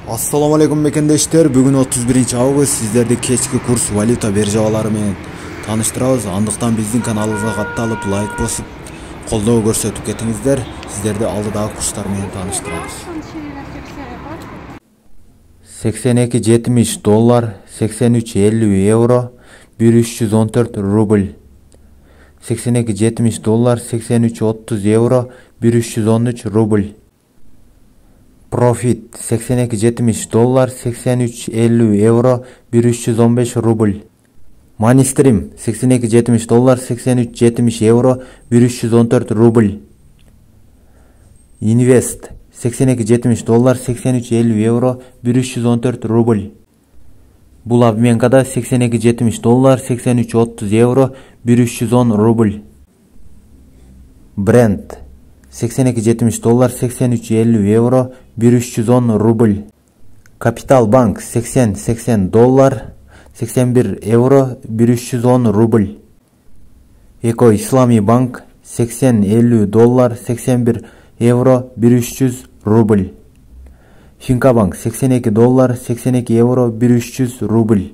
Assalamu alaikum мекендештер. Бүгін 31 август сіздерді кешкі курс валюта биржалары менен таныштырабыз. Андыктан биздин каналыбызга катталып, лайк басып, колдоо көрсөтүп кетиңиздер. Сіздерді алдыдагы курстар менен таныштырабыз. 82.70 доллар, 83.50 евро, 1314 рубль. 82.70 доллар, 83.30 евро, 1313 рубль. Profit 82.70 доллар, 83.50 евро, 1315 рубль. Money Stream 82.70 доллар, 83.70 евро, 1314 рубль. Invest 82.70 доллар, 83.50 евро, 1314 рубль. Бул обменкада 82.70 доллар, 83.30 евро, 1310 рубль. Brent 82.70 доллар, 83.50 евро, 1310 рубль. Капитал банк 80 доллар, 81 евро, 1310 рубль. Эко Ислами банк 80 доллар, 81 евро, 1300 рубль. Финка банк 82 доллар, 82 евро, 1300 рубль.